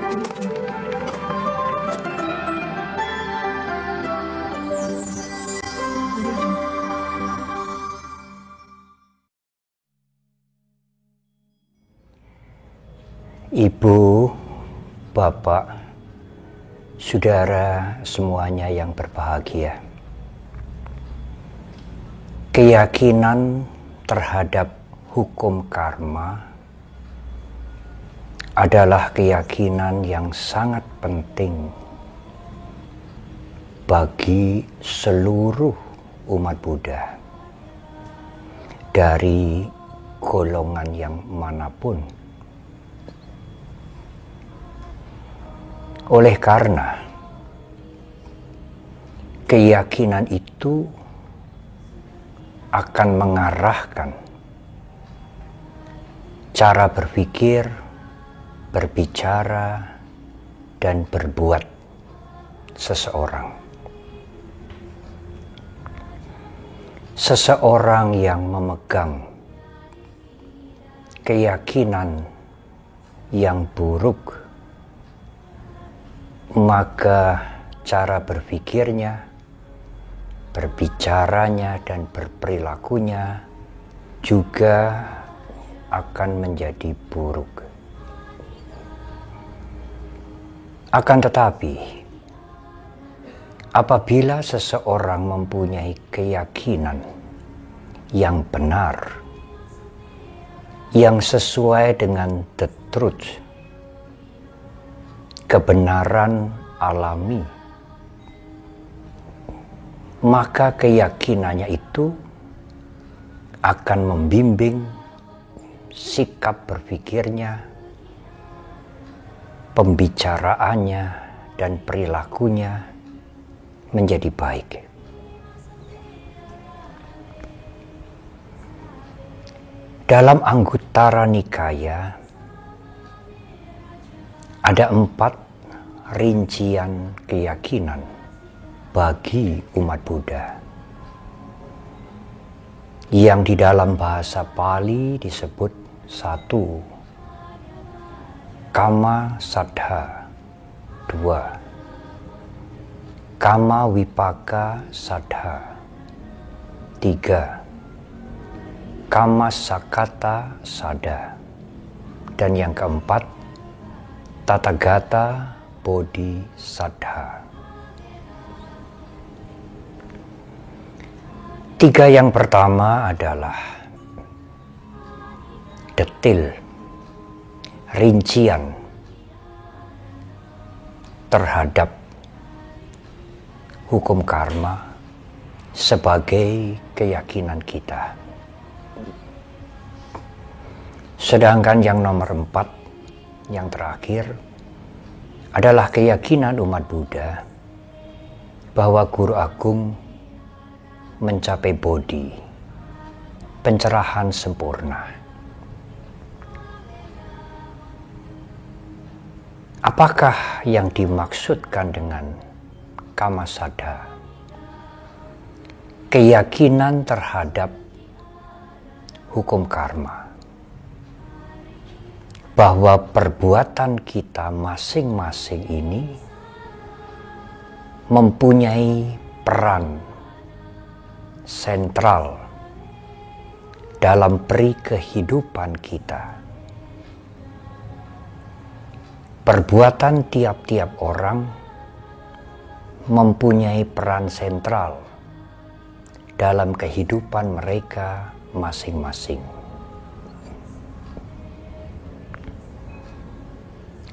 Ibu, Bapak, Saudara semuanya yang berbahagia. Keyakinan terhadap hukum karma adalah keyakinan yang sangat penting bagi seluruh umat Buddha dari golongan yang manapun. Oleh karena keyakinan itu akan mengarahkan cara berpikir, berbicara, dan berbuat seseorang. Seseorang yang memegang keyakinan yang buruk, maka cara berpikirnya, berbicaranya, dan berperilakunya juga akan menjadi buruk. Akan tetapi, apabila seseorang mempunyai keyakinan yang benar, yang sesuai dengan the truth, kebenaran alami, maka keyakinannya itu akan membimbing sikap berpikirnya, pembicaraannya, dan perilakunya menjadi baik. Dalam Anguttara Nikaya ada 4 rincian keyakinan bagi umat Buddha yang di dalam bahasa Pali disebut 1. Kama Saddha, 2. Kama Vipaka Saddha, 3. Kama Sakata Saddha, dan yang keempat, Tathagata Bodhisattva. 3 yang pertama adalah detil, rincian terhadap hukum karma sebagai keyakinan kita. Sedangkan yang nomor 4, yang terakhir, adalah keyakinan umat Buddha bahwa Guru Agung mencapai bodhi, pencerahan sempurna. Apakah yang dimaksudkan dengan Kama Saddha? Keyakinan terhadap hukum karma, bahwa perbuatan kita masing-masing ini mempunyai peran sentral dalam peri kehidupan kita. Perbuatan tiap-tiap orang mempunyai peran sentral dalam kehidupan mereka masing-masing.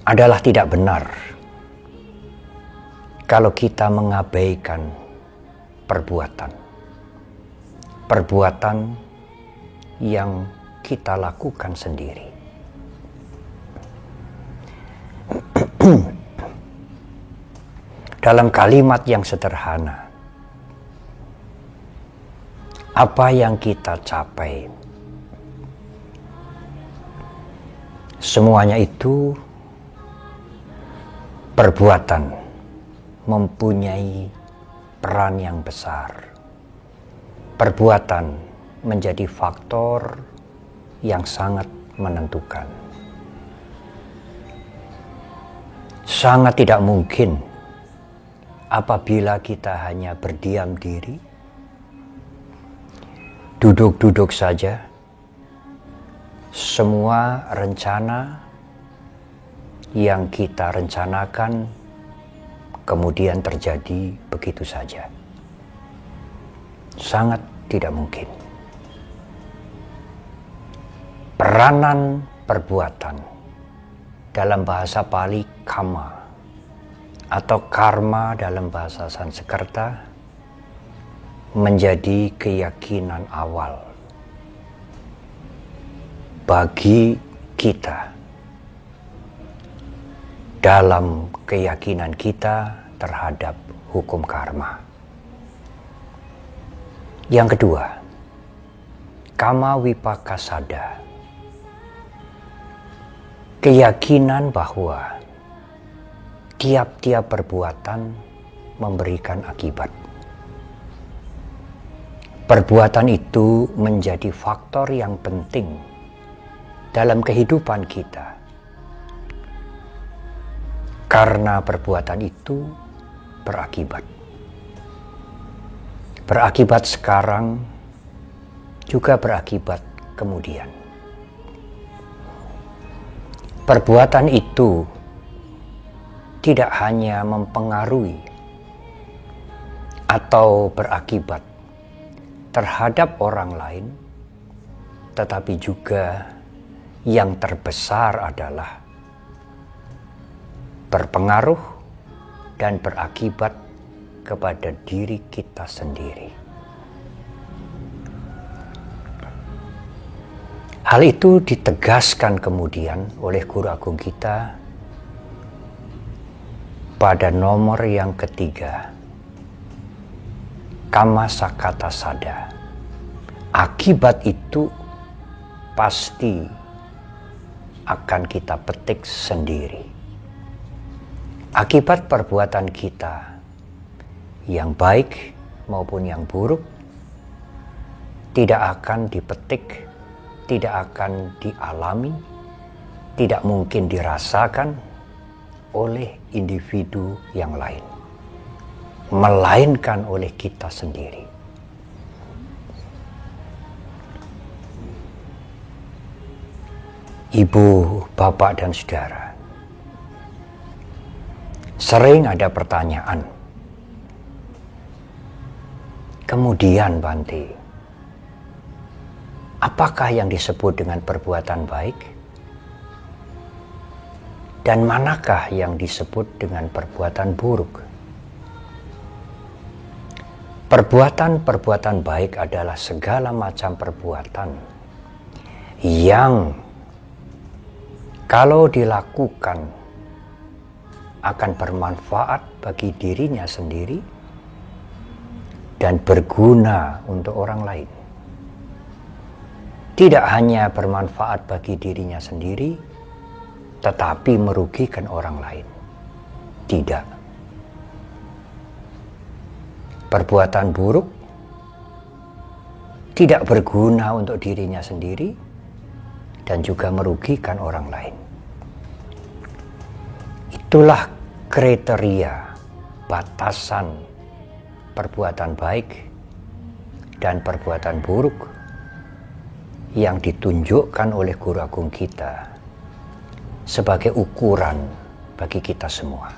Adalah tidak benar kalau kita mengabaikan perbuatan yang kita lakukan sendiri. Dalam kalimat yang sederhana, apa yang kita capai, semuanya itu perbuatan mempunyai peran yang besar. Perbuatan menjadi faktor yang sangat menentukan. Sangat tidak mungkin apabila kita hanya berdiam diri, duduk-duduk saja, semua rencana yang kita rencanakan kemudian terjadi begitu saja. Sangat tidak mungkin. Peranan perbuatan dalam bahasa Pali kama atau karma dalam bahasa Sanskerta menjadi keyakinan awal bagi kita dalam keyakinan kita terhadap hukum karma. Yang kedua, kama wipakasada, keyakinan bahwa tiap-tiap perbuatan memberikan akibat. Perbuatan itu menjadi faktor yang penting dalam kehidupan kita. Karena perbuatan itu berakibat. Berakibat sekarang, juga berakibat kemudian. Perbuatan itu tidak hanya mempengaruhi atau berakibat terhadap orang lain, tetapi juga yang terbesar adalah berpengaruh dan berakibat kepada diri kita sendiri. Hal itu ditegaskan kemudian oleh Guru Agung kita pada nomor yang ketiga, kama sakata sada. Akibat itu pasti akan kita petik sendiri. Akibat perbuatan kita yang baik maupun yang buruk tidak akan dipetik, tidak akan dialami, tidak mungkin dirasakan oleh individu yang lain, melainkan oleh kita sendiri. Ibu, bapak, dan saudara, sering ada pertanyaan, kemudian Bante, apakah yang disebut dengan perbuatan baik? Dan manakah yang disebut dengan perbuatan buruk? Perbuatan-perbuatan baik adalah segala macam perbuatan yang kalau dilakukan akan bermanfaat bagi dirinya sendiri dan berguna untuk orang lain. Tidak hanya bermanfaat bagi dirinya sendiri, tetapi merugikan orang lain. Tidak. Perbuatan buruk tidak berguna untuk dirinya sendiri dan juga merugikan orang lain. Itulah kriteria batasan perbuatan baik dan perbuatan buruk yang ditunjukkan oleh Guru Agung kita sebagai ukuran bagi kita semua.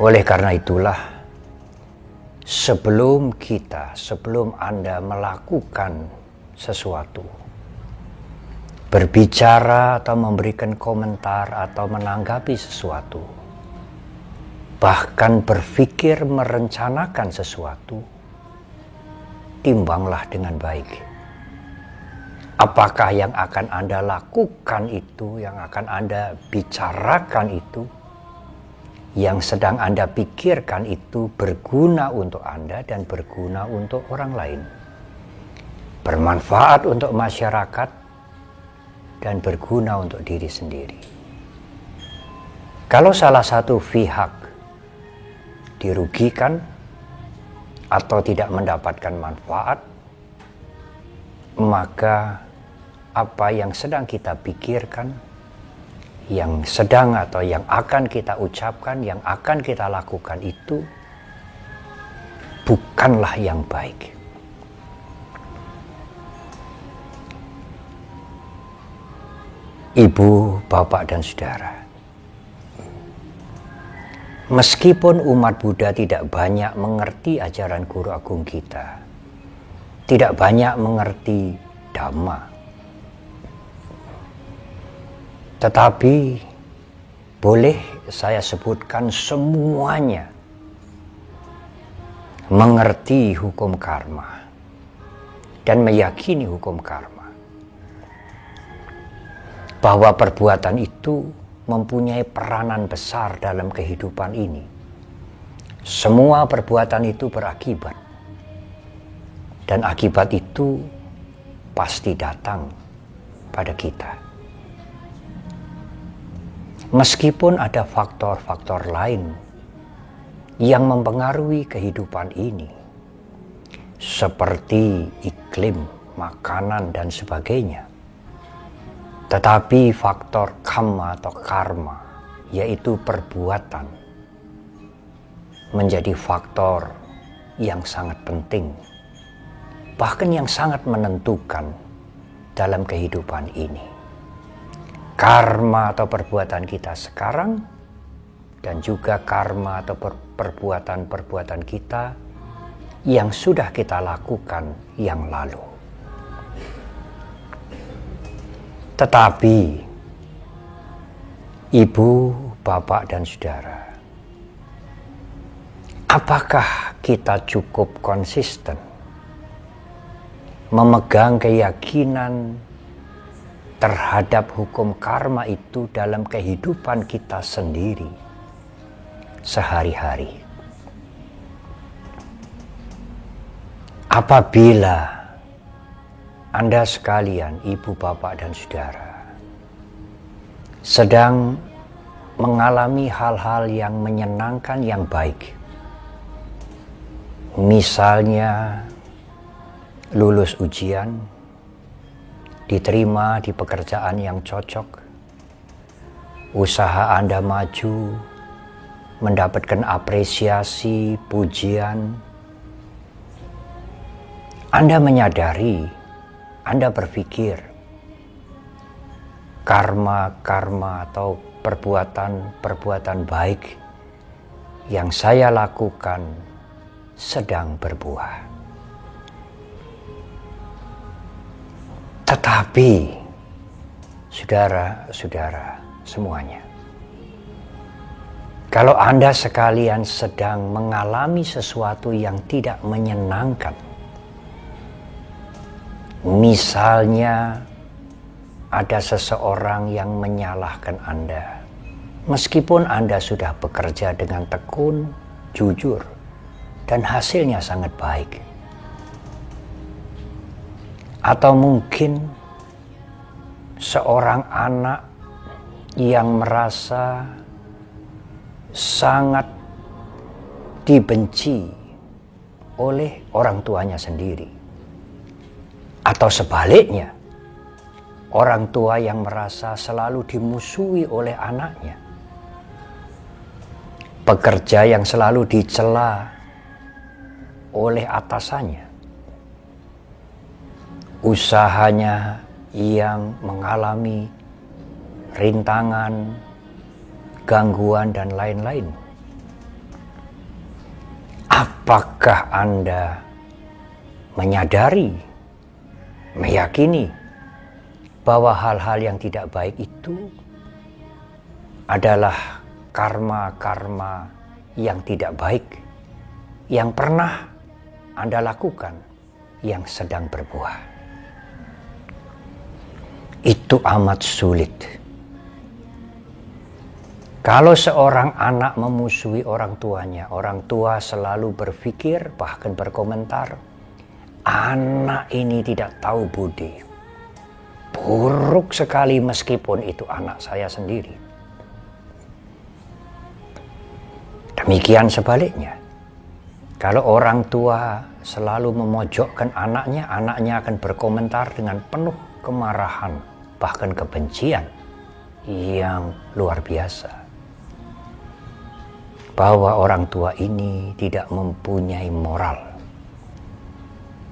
Oleh karena itulah, sebelum Anda melakukan sesuatu, berbicara atau memberikan komentar atau menanggapi sesuatu, bahkan berpikir merencanakan sesuatu, timbanglah dengan baik. Apakah yang akan Anda lakukan itu, yang akan Anda bicarakan itu, yang sedang Anda pikirkan itu berguna untuk Anda dan berguna untuk orang lain, bermanfaat untuk masyarakat dan berguna untuk diri sendiri. Kalau salah satu pihak dirugikan atau tidak mendapatkan manfaat, maka apa yang sedang kita pikirkan yang sedang atau yang akan kita ucapkan, yang akan kita lakukan itu bukanlah yang baik. Ibu, bapak, dan saudara, meskipun umat Buddha tidak banyak mengerti ajaran guru agung kita, tidak banyak mengerti Dhamma, tetapi boleh saya sebutkan semuanya mengerti hukum karma dan meyakini hukum karma. Bahwa perbuatan itu mempunyai peranan besar dalam kehidupan ini. Semua perbuatan itu berakibat. Dan akibat itu pasti datang pada kita. Meskipun ada faktor-faktor lain yang mempengaruhi kehidupan ini, seperti iklim, makanan, dan sebagainya. Tetapi faktor kamma atau karma, yaitu perbuatan, menjadi faktor yang sangat penting, bahkan yang sangat menentukan dalam kehidupan ini. Karma atau perbuatan kita sekarang, dan juga karma atau perbuatan-perbuatan kita yang sudah kita lakukan yang lalu. Tetapi, ibu, bapak, dan saudara, apakah kita cukup konsisten memegang keyakinan terhadap hukum karma itu dalam kehidupan kita sendiri sehari-hari? Apabila Anda sekalian, ibu, bapak, dan saudara, sedang mengalami hal-hal yang menyenangkan, yang baik, misalnya lulus ujian, diterima di pekerjaan yang cocok, usaha Anda maju, mendapatkan apresiasi, pujian, Anda menyadari, Anda berpikir, karma-karma atau perbuatan-perbuatan baik yang saya lakukan sedang berbuah. Tetapi, saudara-saudara semuanya, kalau Anda sekalian sedang mengalami sesuatu yang tidak menyenangkan, misalnya ada seseorang yang menyalahkan Anda, meskipun Anda sudah bekerja dengan tekun, jujur, dan hasilnya sangat baik. Atau mungkin seorang anak yang merasa sangat dibenci oleh orang tuanya sendiri. Atau sebaliknya, orang tua yang merasa selalu dimusuhi oleh anaknya. Pekerja yang selalu dicela oleh atasannya. Usahanya yang mengalami rintangan, gangguan, dan lain-lain. Apakah Anda menyadari, meyakini bahwa hal-hal yang tidak baik itu adalah karma-karma yang tidak baik yang pernah Anda lakukan, yang sedang berbuah? Itu amat sulit. Kalau seorang anak memusuhi orang tuanya, orang tua selalu berpikir, bahkan berkomentar, anak ini tidak tahu budi. Buruk sekali meskipun itu anak saya sendiri. Demikian sebaliknya. Kalau orang tua selalu memojokkan anaknya, anaknya akan berkomentar dengan penuh kemarahan, bahkan kebencian. yang luar biasa. Bahwa orang tua ini tidak mempunyai moral.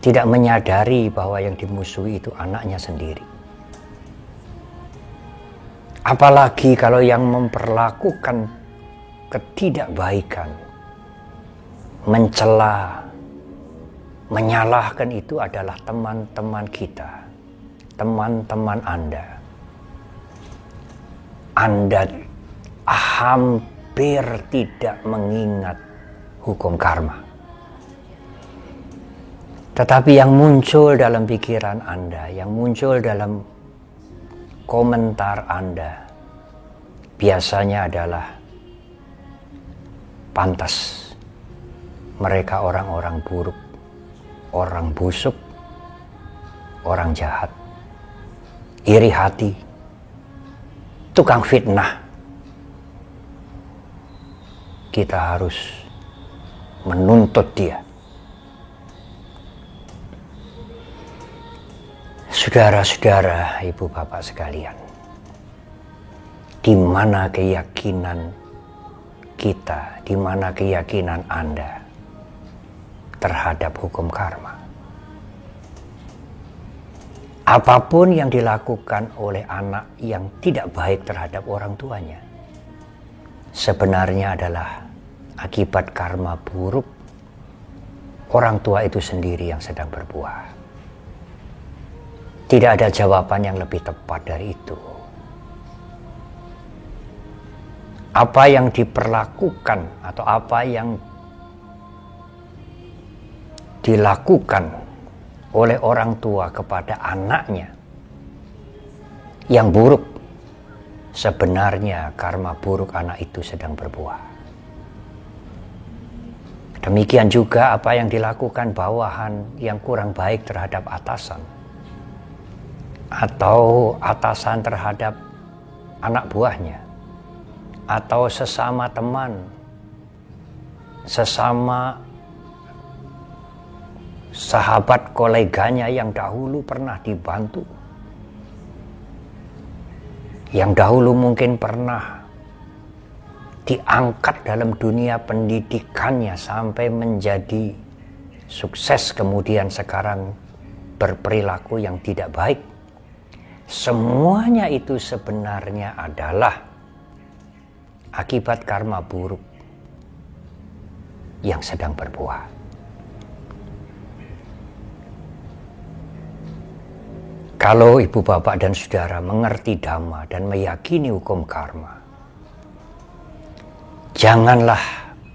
Tidak menyadari bahwa yang dimusuhi itu anaknya sendiri. Apalagi kalau yang memperlakukan ketidakbaikan, mencela, menyalahkan itu adalah teman-teman kita, teman-teman Anda. Anda hampir tidak mengingat hukum karma. Tetapi yang muncul dalam pikiran Anda, yang muncul dalam komentar Anda, biasanya adalah pantas mereka orang-orang buruk, orang busuk, orang jahat, iri hati, tukang fitnah. Kita harus menuntut dia. Saudara-saudara, ibu bapak sekalian, di mana keyakinan kita, di mana keyakinan Anda terhadap hukum karma? Apapun yang dilakukan oleh anak yang tidak baik terhadap orang tuanya, sebenarnya adalah akibat karma buruk orang tua itu sendiri yang sedang berbuah. Tidak ada jawaban yang lebih tepat dari itu. Apa yang diperlakukan atau apa yang dilakukan oleh orang tua kepada anaknya yang buruk, sebenarnya karma buruk anak itu sedang berbuah. Demikian juga apa yang dilakukan bawahan yang kurang baik terhadap atasan, atau atasan terhadap anak buahnya, atau sesama teman, sesama sahabat koleganya yang dahulu pernah dibantu, yang dahulu mungkin pernah diangkat dalam dunia pendidikannya sampai menjadi sukses, kemudian sekarang berperilaku yang tidak baik. Semuanya itu sebenarnya adalah akibat karma buruk yang sedang berbuah. Kalau ibu bapak dan saudara mengerti Dhamma dan meyakini hukum karma, janganlah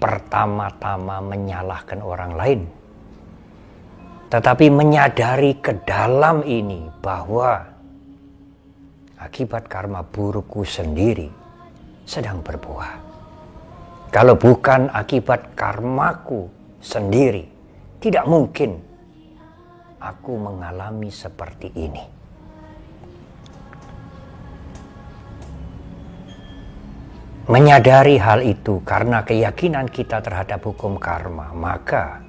pertama-tama menyalahkan orang lain, tetapi menyadari ke dalam ini bahwa akibat karma burukku sendiri sedang berbuah. Kalau bukan akibat karmaku sendiri, tidak mungkin aku mengalami seperti ini. Menyadari hal itu karena keyakinan kita terhadap hukum karma, maka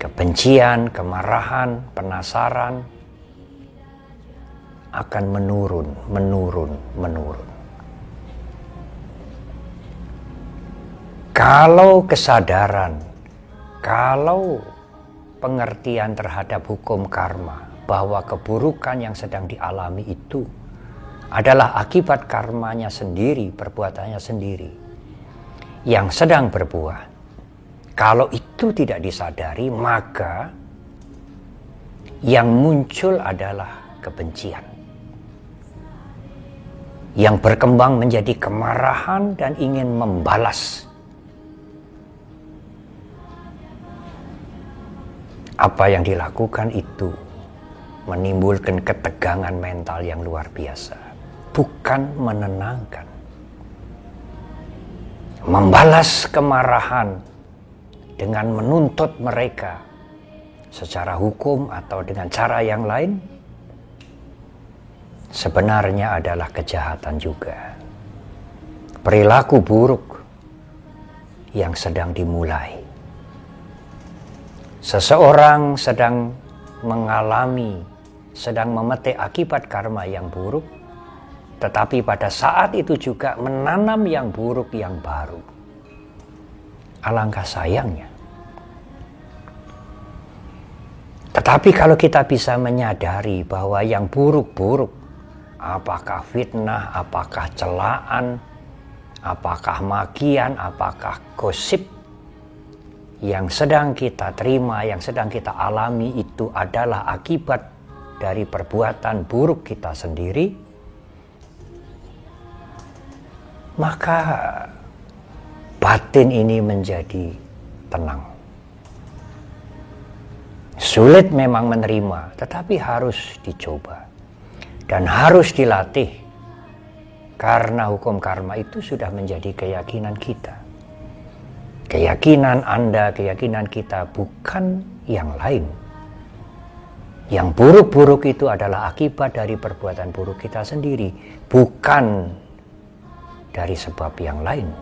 kebencian, kemarahan, penasaran akan menurun. Kalau kesadaran, kalau pengertian terhadap hukum karma bahwa keburukan yang sedang dialami itu adalah akibat karmanya sendiri, perbuatannya sendiri yang sedang berbuah. Kalau itu tidak disadari, maka yang muncul adalah kebencian, yang berkembang menjadi kemarahan dan ingin membalas apa yang dilakukan itu. Menimbulkan ketegangan mental yang luar biasa, bukan menenangkan. Membalas kemarahan dengan menuntut mereka secara hukum atau dengan cara yang lain sebenarnya adalah kejahatan juga. Perilaku buruk yang sedang dimulai. Seseorang sedang mengalami, sedang memetik akibat karma yang buruk, tetapi pada saat itu juga menanam yang buruk yang baru. Alangkah sayangnya. Tetapi kalau kita bisa menyadari bahwa yang buruk-buruk, apakah fitnah, apakah celaan, apakah makian, apakah gosip, yang sedang kita terima, yang sedang kita alami itu adalah akibat dari perbuatan buruk kita sendiri, maka batin ini menjadi tenang. Sulit memang menerima, tetapi harus dicoba dan harus dilatih, karena hukum karma itu sudah menjadi keyakinan kita. Keyakinan Anda, keyakinan kita, bukan yang lain. Yang buruk-buruk itu adalah akibat dari perbuatan buruk kita sendiri, bukan dari sebab yang lain.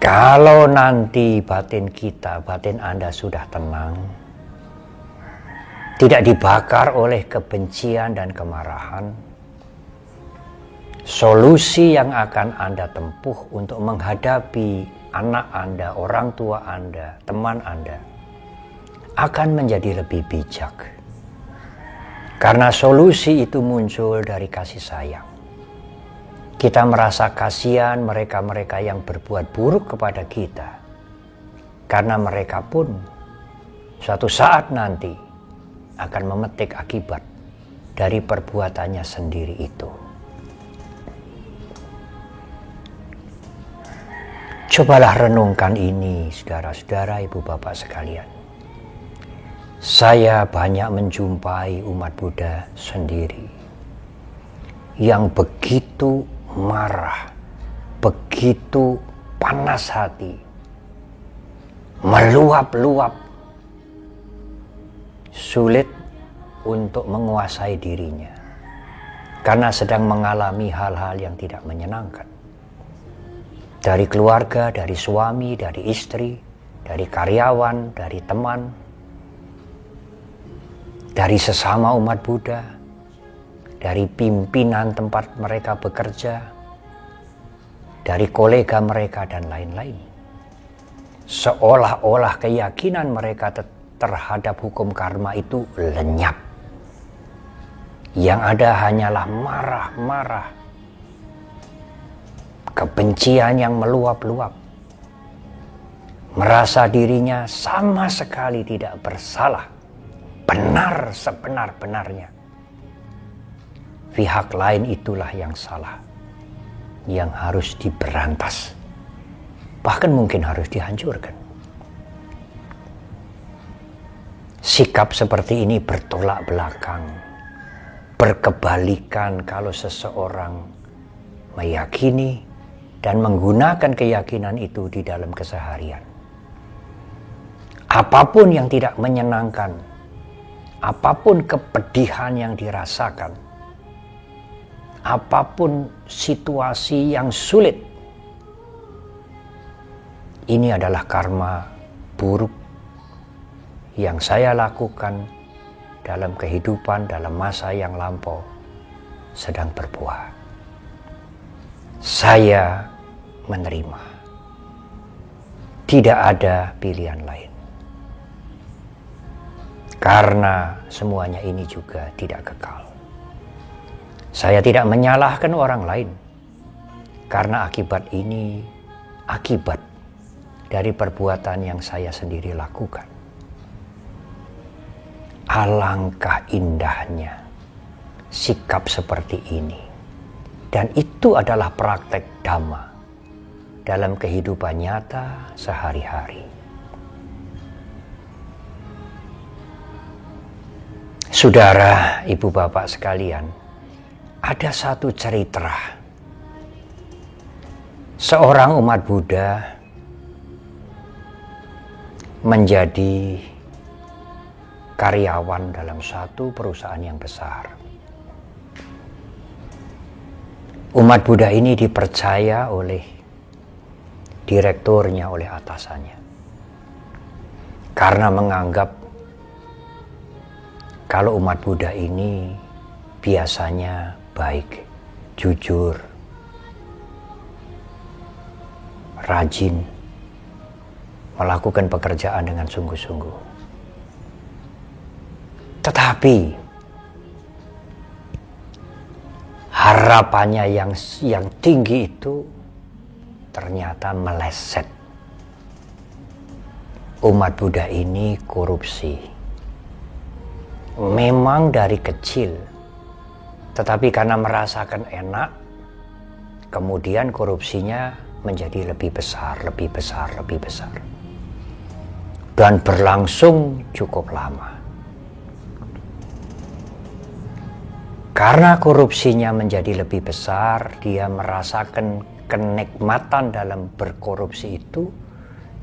Kalau nanti batin kita, batin Anda sudah tenang, tidak dibakar oleh kebencian dan kemarahan, solusi yang akan Anda tempuh untuk menghadapi anak Anda, orang tua Anda, teman Anda, akan menjadi lebih bijak. Karena solusi itu muncul dari kasih sayang. Kita merasa kasihan mereka-mereka yang berbuat buruk kepada kita, karena mereka pun suatu saat nanti akan memetik akibat dari perbuatannya sendiri itu. Cobalah renungkan ini, saudara-saudara, ibu bapak sekalian. Saya banyak menjumpai umat Buddha sendiri yang begitu marah, begitu panas hati, meluap-luap, sulit untuk menguasai dirinya karena sedang mengalami hal-hal yang tidak menyenangkan. Dari keluarga, dari suami, dari istri, dari karyawan, dari teman, dari sesama umat Buddha, dari pimpinan tempat mereka bekerja, dari kolega mereka, dan lain-lain. Seolah-olah keyakinan mereka terhadap hukum karma itu lenyap. Yang ada hanyalah marah-marah, kebencian yang meluap-luap, merasa dirinya sama sekali tidak bersalah, benar sebenar-benarnya. Pihak lain itulah yang salah, yang harus diberantas, bahkan mungkin harus dihancurkan. Sikap seperti ini bertolak belakang, berkebalikan kalau seseorang meyakini dan menggunakan keyakinan itu di dalam keseharian. Apapun yang tidak menyenangkan, apapun kepedihan yang dirasakan, apapun situasi yang sulit, ini adalah karma buruk yang saya lakukan dalam kehidupan, dalam masa yang lampau sedang berbuah. Saya menerima. Tidak ada pilihan lain. Karena semuanya ini juga tidak kekal. Saya tidak menyalahkan orang lain, karena akibat ini akibat dari perbuatan yang saya sendiri lakukan. Alangkah indahnya sikap seperti ini, dan itu adalah praktek Dhamma dalam kehidupan nyata sehari-hari. Saudara, ibu bapak sekalian, ada satu cerita seorang umat Buddha menjadi karyawan dalam satu perusahaan yang besar. Umat Buddha ini dipercaya oleh direkturnya, oleh atasannya, karena menganggap kalau umat Buddha ini biasanya baik, jujur, rajin, melakukan pekerjaan dengan sungguh-sungguh. Tetapi harapannya yang tinggi itu ternyata meleset. Umat Buddha ini korupsi. Memang dari kecil, tetapi karena merasakan enak, kemudian korupsinya menjadi lebih besar, lebih besar, lebih besar. Dan berlangsung cukup lama. Karena korupsinya menjadi lebih besar, dia merasakan kenikmatan dalam berkorupsi itu,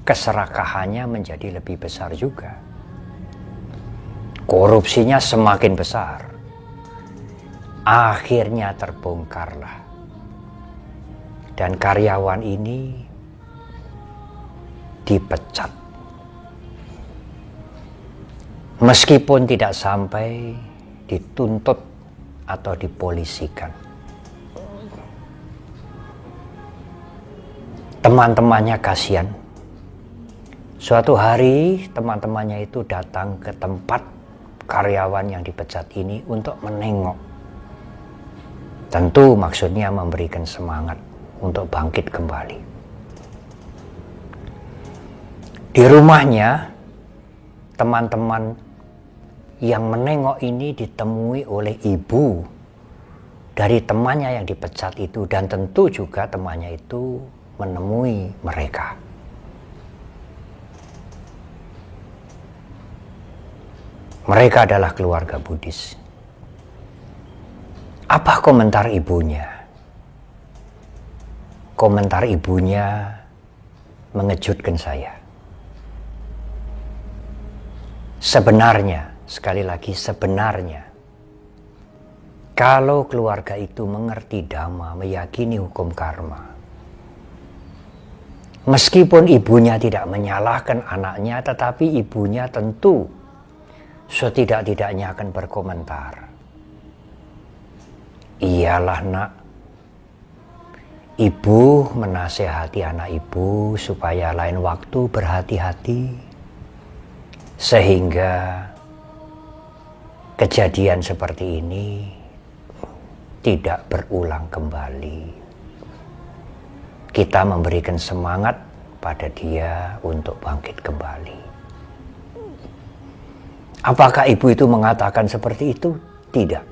keserakahannya menjadi lebih besar juga. Korupsinya semakin besar. Akhirnya terbongkarlah. Dan karyawan ini dipecat. Meskipun tidak sampai dituntut atau dipolisikan. Teman-temannya kasihan. Suatu hari teman-temannya itu datang ke tempat karyawan yang dipecat ini untuk menengok. Tentu maksudnya memberikan semangat untuk bangkit kembali. Di rumahnya, teman-teman yang menengok ini ditemui oleh ibu dari temannya yang dipecat itu, dan tentu juga temannya itu menemui mereka. Mereka adalah keluarga Buddhis. Apa komentar ibunya? Komentar ibunya mengejutkan saya. Sebenarnya, sekali lagi sebenarnya, kalau keluarga itu mengerti Dhamma, meyakini hukum karma, meskipun ibunya tidak menyalahkan anaknya, tetapi ibunya tentu setidak-tidaknya akan berkomentar. Iyalah nak, ibu menasehati anak ibu supaya lain waktu berhati-hati, sehingga kejadian seperti ini tidak berulang kembali. Kita memberikan semangat pada dia untuk bangkit kembali. Apakah ibu itu mengatakan seperti itu? Tidak.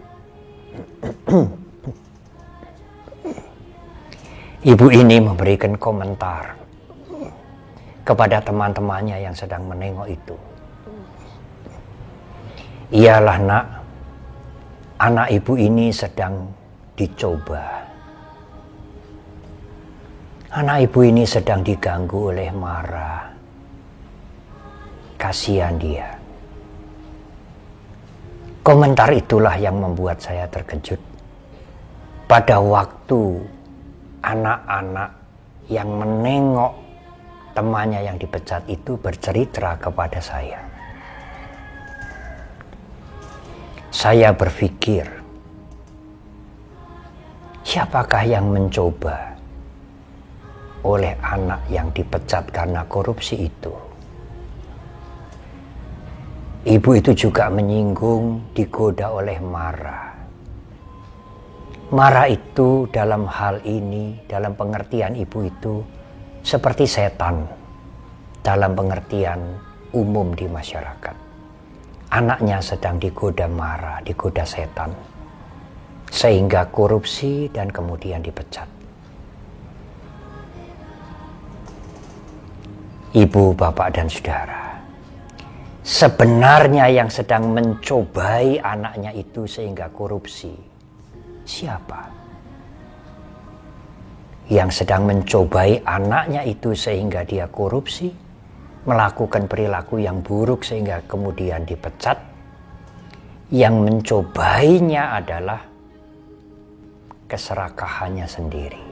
Ibu ini memberikan komentar kepada teman-temannya yang sedang menengok itu. Iyalah nak, anak ibu ini sedang dicoba. Anak ibu ini sedang diganggu oleh Mara. Kasihan dia. Komentar itulah yang membuat saya terkejut. Pada waktu anak-anak yang menengok temannya yang dipecat itu bercerita kepada saya. Saya berpikir, siapakah yang mencoba oleh anak yang dipecat karena korupsi itu? Ibu itu juga menyinggung digoda oleh Mara. Mara itu dalam hal ini, dalam pengertian ibu itu, seperti setan dalam pengertian umum di masyarakat. Anaknya sedang digoda Mara, digoda setan, sehingga korupsi dan kemudian dipecat. Ibu, bapak, dan saudara, sebenarnya yang sedang mencobai anaknya itu sehingga korupsi, siapa? Yang sedang mencobai anaknya itu sehingga dia korupsi, melakukan perilaku yang buruk sehingga kemudian dipecat. Yang mencobainya adalah keserakahannya sendiri.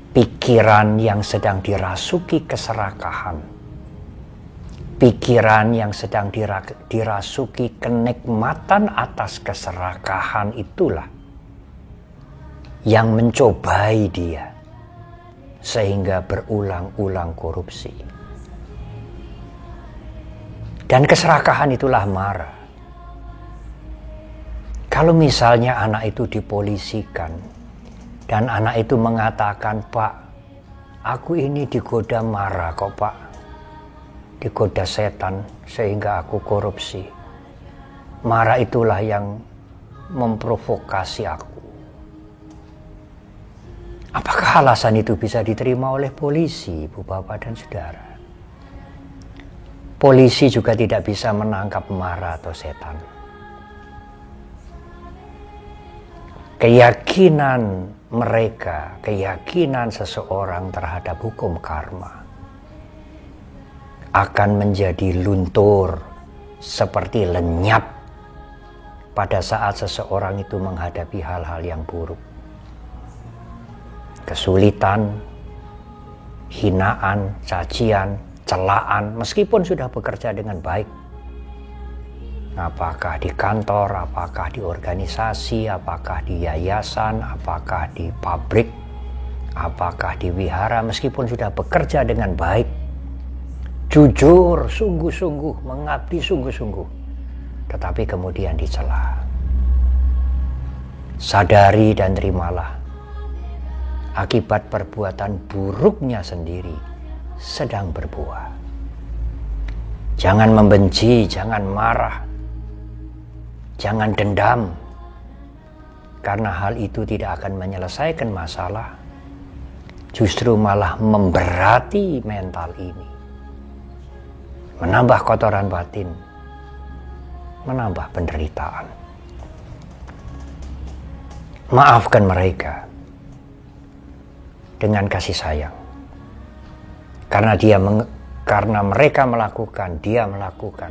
Pikiran yang sedang dirasuki keserakahan pikiran yang sedang dirasuki kenikmatan atas keserakahan itulah yang mencobai dia sehingga berulang-ulang korupsi. Dan keserakahan itulah marah. Kalau misalnya anak itu dipolisikan dan anak itu mengatakan, "Pak, aku ini digoda marah kok Pak, digoda setan sehingga aku korupsi. Marah itulah yang memprovokasi aku." Apakah alasan itu bisa diterima oleh polisi, Ibu, Bapak, dan Saudara? Polisi juga tidak bisa menangkap marah atau setan. Keyakinan mereka, keyakinan seseorang terhadap hukum karma akan menjadi luntur seperti lenyap pada saat seseorang itu menghadapi hal-hal yang buruk. Kesulitan, hinaan, cacian, celaan, meskipun sudah bekerja dengan baik. Apakah di kantor, apakah di organisasi, apakah di yayasan, apakah di pabrik, apakah di wihara, meskipun sudah bekerja dengan baik, jujur, sungguh-sungguh, mengabdi sungguh-sungguh, tetapi kemudian dicela. Sadari dan terimalah, akibat perbuatan buruknya sendiri sedang berbuah. Jangan membenci, jangan marah, jangan dendam, karena hal itu tidak akan menyelesaikan masalah, justru malah memberati mental ini, menambah kotoran batin, menambah penderitaan. Maafkan mereka dengan kasih sayang. Karena mereka melakukan, dia melakukan,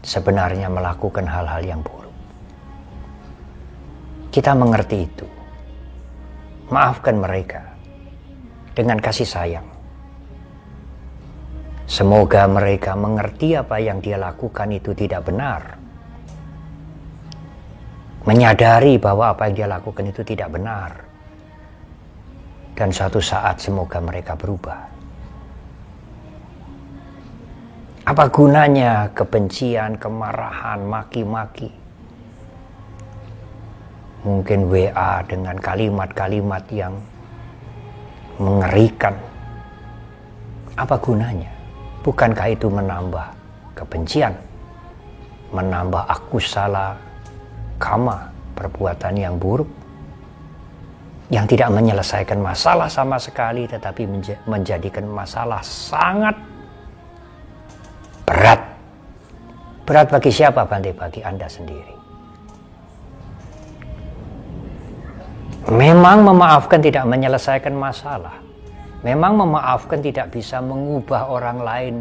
sebenarnya melakukan hal-hal yang buruk. Kita mengerti itu. Maafkan mereka dengan kasih sayang. Semoga mereka mengerti apa yang dia lakukan itu tidak benar. Menyadari bahwa apa yang dia lakukan itu tidak benar. Dan suatu saat semoga mereka berubah. Apa gunanya kebencian, kemarahan, maki-maki? Mungkin WA dengan kalimat-kalimat yang mengerikan. Apa gunanya? Bukankah itu menambah kebencian? Menambah akusala kama, perbuatan yang buruk? Yang tidak menyelesaikan masalah sama sekali, tetapi menjadikan masalah sangat berat. Berat bagi siapa, Bante? Bagi Anda sendiri. Memang memaafkan tidak menyelesaikan masalah. Memang memaafkan tidak bisa mengubah orang lain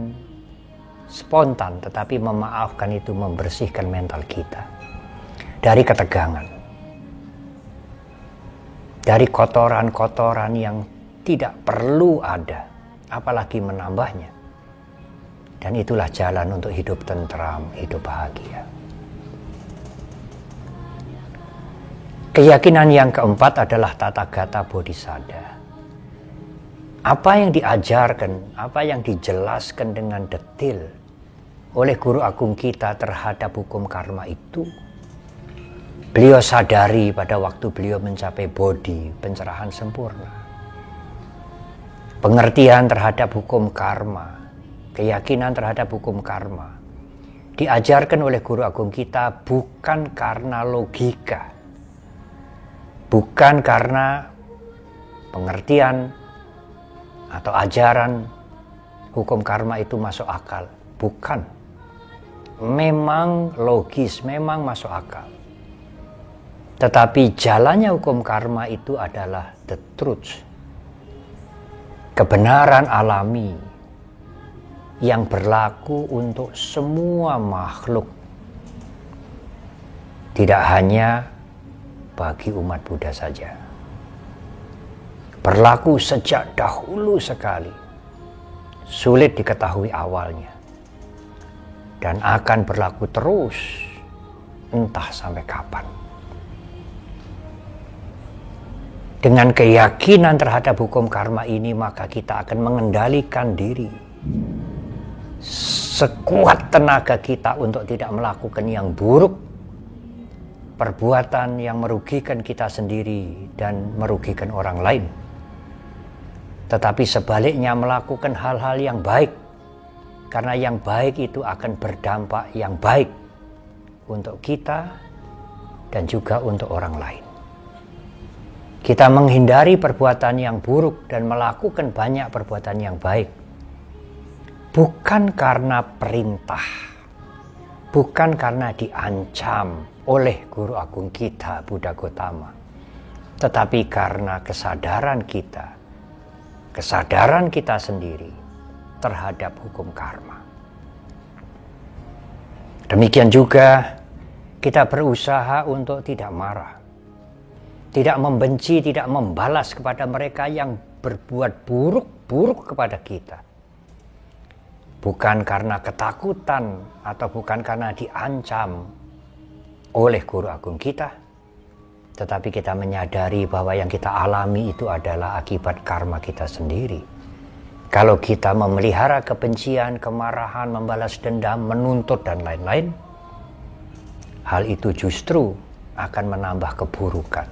spontan, tetapi memaafkan itu membersihkan mental kita dari ketegangan, dari kotoran-kotoran yang tidak perlu ada, apalagi menambahnya. Dan itulah jalan untuk hidup tentram, hidup bahagia. Keyakinan yang keempat adalah Tathagata Bodhisattva. Apa yang diajarkan, apa yang dijelaskan dengan detail oleh guru agung kita terhadap hukum karma itu, beliau sadari pada waktu beliau mencapai bodhi, pencerahan sempurna. Pengertian terhadap hukum karma, keyakinan terhadap hukum karma, diajarkan oleh guru agung kita bukan karena logika, bukan karena pengertian atau ajaran hukum karma itu masuk akal. Bukan. Memang logis, memang masuk akal. Tetapi jalannya hukum karma itu adalah the truth. Kebenaran alami yang berlaku untuk semua makhluk. Tidak hanya bagi umat Buddha saja. Berlaku sejak dahulu sekali. sulit diketahui awalnya, dan akan berlaku terus entah sampai kapan. Dengan keyakinan terhadap hukum karma ini, maka kita akan mengendalikan diri sekuat tenaga kita untuk tidak melakukan yang buruk, perbuatan yang merugikan kita sendiri dan merugikan orang lain. Tetapi sebaliknya melakukan hal-hal yang baik, karena yang baik itu akan berdampak yang baik untuk kita dan juga untuk orang lain. Kita menghindari perbuatan yang buruk dan melakukan banyak perbuatan yang baik, bukan karena perintah, bukan karena diancam oleh Guru Agung kita, Buddha Gautama, tetapi karena kesadaran kita sendiri terhadap hukum karma. Demikian juga kita berusaha untuk tidak marah, tidak membenci, tidak membalas kepada mereka yang berbuat buruk kepada kita. Bukan karena ketakutan atau bukan karena diancam oleh Guru Agung kita, tetapi kita menyadari bahwa yang kita alami itu adalah akibat karma kita sendiri. Kalau kita memelihara kebencian, kemarahan, membalas dendam, menuntut dan lain-lain, hal itu justru akan menambah keburukan,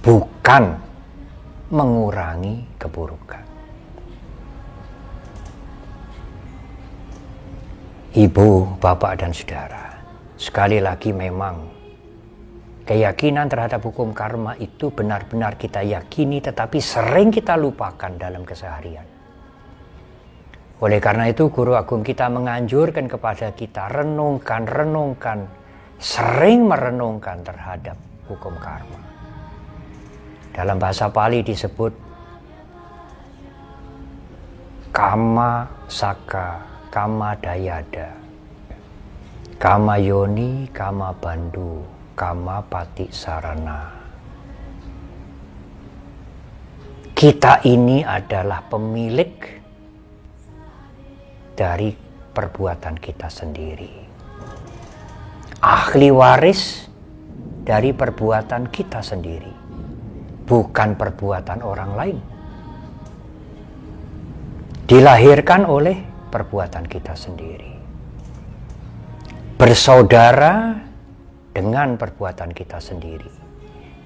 bukan mengurangi keburukan. Ibu, bapak, dan saudara, sekali lagi memang keyakinan terhadap hukum karma itu benar-benar kita yakini, tetapi sering kita lupakan dalam keseharian. Oleh karena itu Guru Agung kita menganjurkan kepada kita renungkan, sering merenungkan terhadap hukum karma. Dalam bahasa Pali disebut kama saka, kama dayada, kama yoni, kama bandu, kama pati sarana. Kita ini adalah pemilik dari perbuatan kita sendiri, ahli waris dari perbuatan kita sendiri, bukan perbuatan orang lain. Dilahirkan oleh perbuatan kita sendiri, bersaudara dengan perbuatan kita sendiri,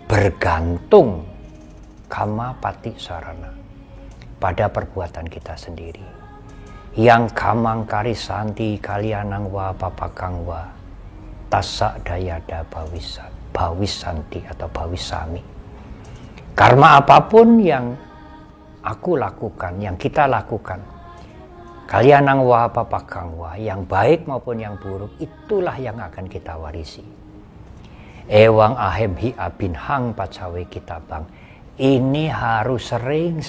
bergantung kama pati sarana pada perbuatan kita sendiri. Yang kamang karisanti kalianang wa papakang wa tasa dayada bawisanti atau bawisami. Karma apapun yang aku lakukan, yang kita lakukan, kalianang wa papakang wa, yang baik maupun yang buruk, itulah yang akan kita warisi. Ewang ahem hi abin hang pacawe kita bang. Ini harus sering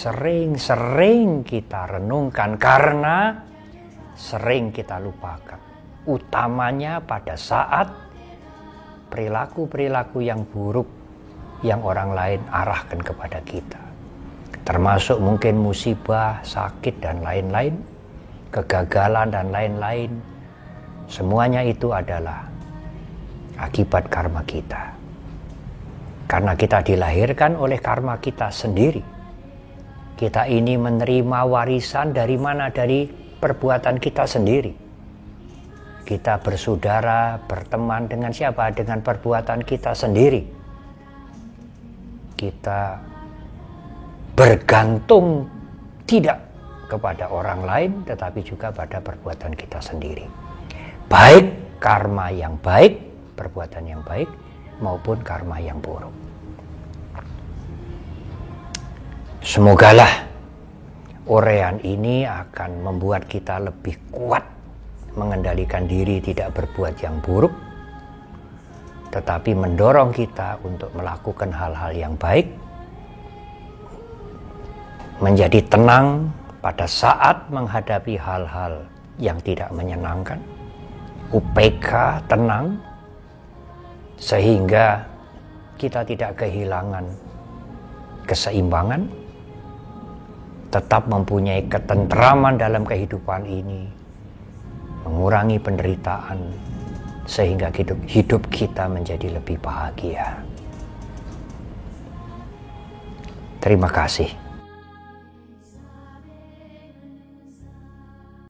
kita renungkan, karena sering kita lupakan. Utamanya pada saat perilaku-perilaku yang buruk yang orang lain arahkan kepada kita. Termasuk mungkin musibah, sakit dan lain-lain, kegagalan dan lain-lain. Semuanya itu adalah akibat karma kita. Karena kita dilahirkan oleh karma kita sendiri. Kita ini menerima warisan dari mana? Dari perbuatan kita sendiri. Kita bersaudara, berteman dengan siapa? Dengan perbuatan kita sendiri. Kita bergantung tidak kepada orang lain, tetapi juga pada perbuatan kita sendiri. Baik karma yang baik, perbuatan yang baik, maupun karma yang buruk. Semogalah uraian ini akan membuat kita lebih kuat mengendalikan diri tidak berbuat yang buruk, tetapi mendorong kita untuk melakukan hal-hal yang baik, menjadi tenang pada saat menghadapi hal-hal yang tidak menyenangkan, UPK tenang, sehingga kita tidak kehilangan keseimbangan, tetap mempunyai ketentraman dalam kehidupan ini, mengurangi penderitaan, sehingga hidup kita menjadi lebih bahagia. Terima kasih.